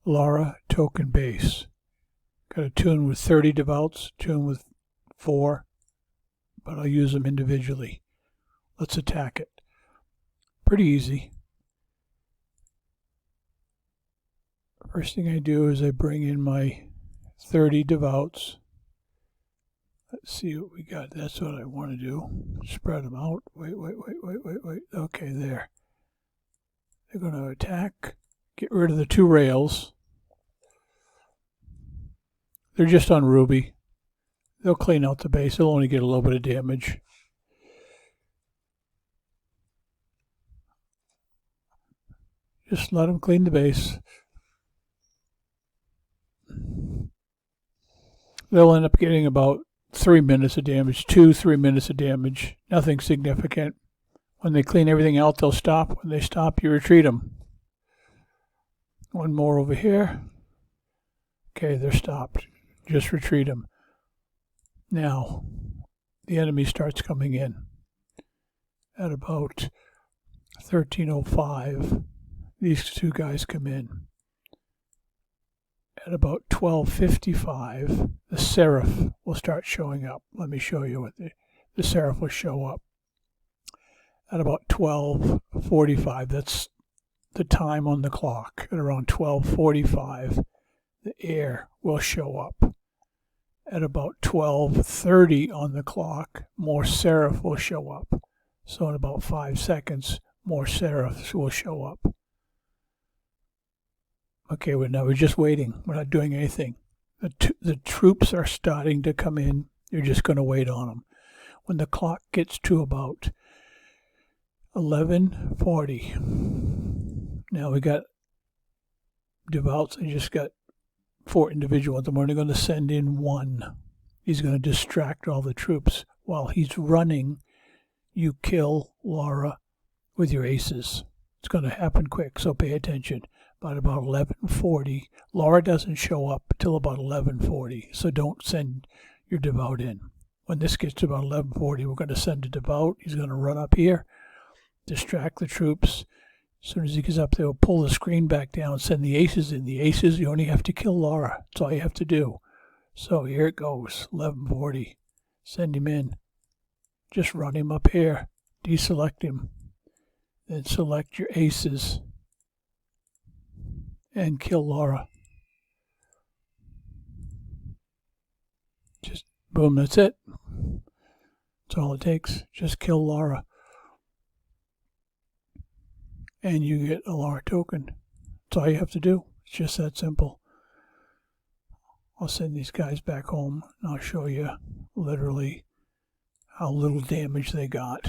Lara token base. Got a tune with 30 devouts, tune with 4, but I'll use them individually. Let's attack it. Pretty easy. First thing I do is I bring in my 30 devouts. Let's see what we got. That's what I want to do. Spread them out. Wait. Okay, there. They're going to attack. Get rid of the 2 rails. They're just on Ruby. They'll clean out the base. They'll only get a little bit of damage. Just let them clean the base. They'll end up getting about 3 minutes of damage, 2-3 minutes of damage. Nothing significant. When they clean everything out, they'll stop. When they stop, you retreat them. One more over here. Okay, they're stopped. Just retreat them. Now, the enemy starts coming in. At about 13:05, these 2 guys come in. At about 12:55, the Seraph will start showing up. Let me show you what the Seraph will show up. At about 12:45, that's the time on the clock. At around 12:45, the air will show up. At about 12:30 on the clock, more Seraph will show up. So in about 5 seconds, more Seraphs will show up. Okay, now we're just waiting. We're not doing anything. The troops are starting to come in. You're just going to wait on them. When the clock gets to about 11:40, now we got devouts. I just got 4 individual ones. I'm only going to send in 1. He's going to distract all the troops. While he's running, you kill Lara with your aces. It's going to happen quick, so pay attention. But about 11:40, Lara doesn't show up until about 11:40, so don't send your devout in. When this gets to about 11:40, we're going to send a devout. He's going to run up here, distract the troops. As soon as he gets up there, we'll pull the screen back down, send the aces in. The aces, you only have to kill Lara. That's all you have to do. So here it goes, 11:40. Send him in. Just run him up here. Deselect him. Then select your aces and kill Lara. Just boom, that's it. That's all it takes. Just kill Lara. And you get a Lara token. That's all you have to do. It's just that simple. I'll send these guys back home and I'll show you literally how little damage they got.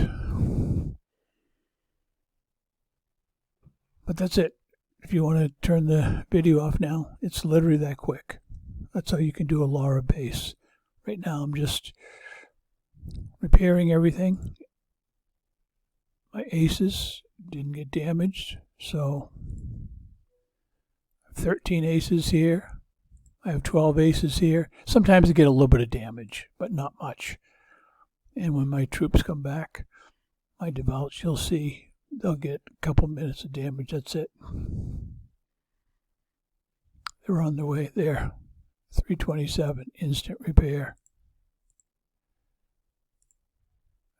But that's it. If you want to turn the video off now, it's literally that quick. That's how you can do a Lara base. Right now I'm just repairing everything. My aces didn't get damaged, so I have 13 aces here. I have 12 aces here. Sometimes I get a little bit of damage, but not much. And when my troops come back, my devouts, you'll see, they'll get a couple minutes of damage. That's it. They're on their way there. 327, instant repair.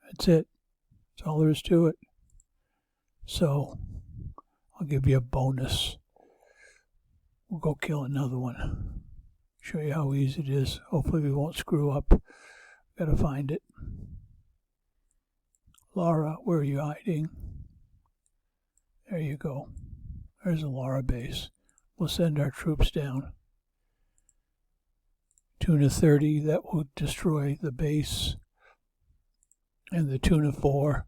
That's it. That's all there is to it. So, I'll give you a bonus. We'll go kill another one. Show you how easy it is. Hopefully we won't screw up. Gotta find it. Lara, where are you hiding? There you go. There's a Lara base. We'll send our troops down. Tuna 30, that will destroy the base. And the Tuna 4.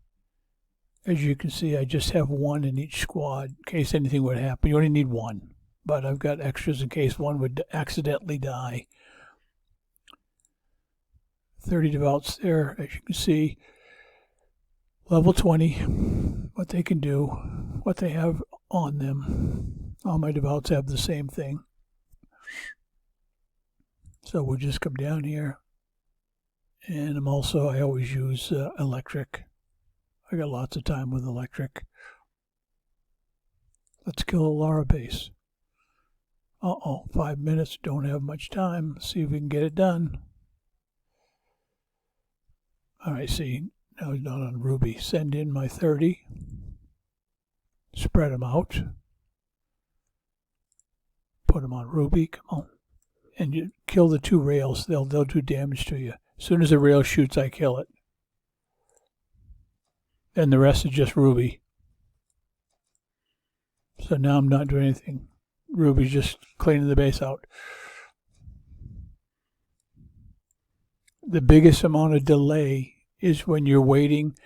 As you can see, I just have 1 in each squad in case anything would happen. You only need 1. But I've got extras in case one would accidentally die. 30 devouts there, as you can see. Level 20, what they can do, what they have on them. All my devouts have the same thing. So we'll just come down here. And I always use electric. I got lots of time with electric. Let's kill a Lara base. Uh-oh, 5 minutes, don't have much time. Let's see if we can get it done. All right, see, now he's not on Ruby. Send in my 30. Spread them out. Put them on Ruby, come on. And you kill the 2 rails, they'll do damage to you. As soon as the rail shoots, I kill it. And the rest is just Ruby. So now I'm not doing anything. Ruby's just cleaning the base out. The biggest amount of delay is when you're waiting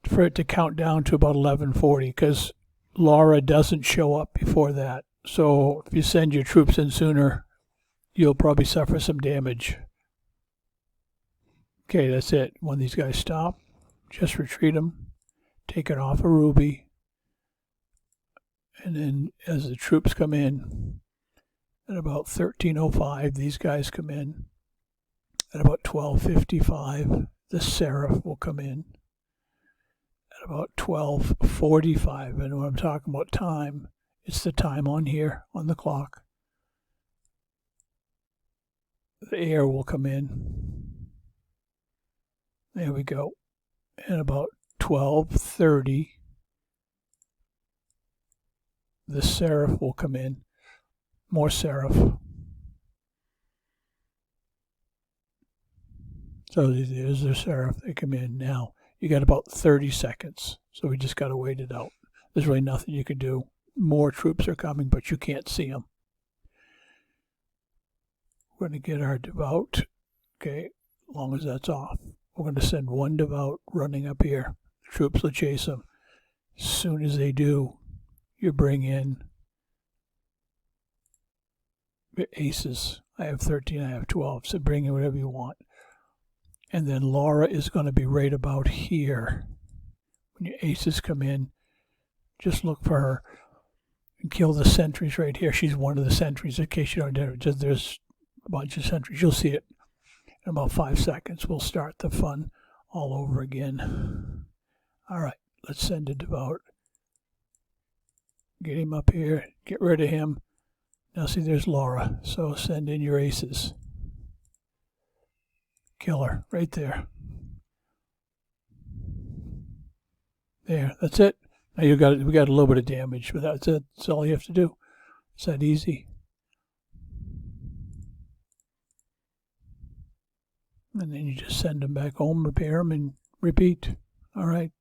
for it to count down to about 11:40, because Laura doesn't show up before that. So if you send your troops in sooner, you'll probably suffer some damage. Okay, that's it. When these guys stop, just retreat them, take it off of Ruby, and then as the troops come in, at about 13:05, these guys come in. At about 12:55, the Seraph will come in. At about 12:45, and when I'm talking about time, it's the time on here, on the clock. The air will come in. There we go. And about 12:30, the Seraph will come in. More Seraph. So there's the Seraph. They come in. Now, you got about 30 seconds. So we just got to wait it out. There's really nothing you can do. More troops are coming, but you can't see them. We're going to get our Devout. Okay, as long as that's off. We're going to send 1 Devout running up here. The troops will chase them. As soon as they do, you bring in your aces. I have 13, I have 12, so bring in whatever you want. And then Laura is going to be right about here. When your aces come in, just look for her and kill the sentries right here. She's one of the sentries, in case you don't know. Just there's a bunch of sentries. You'll see it in about 5 seconds. We'll start the fun all over again. All right, let's send a Devout. Get him up here. Get rid of him. Now see, there's Laura. So send in your aces. Kill her right there. There, that's it. Now we got a little bit of damage, but that's it. That's all you have to do. It's that easy. And then you just send them back home, repair them, and repeat. All right.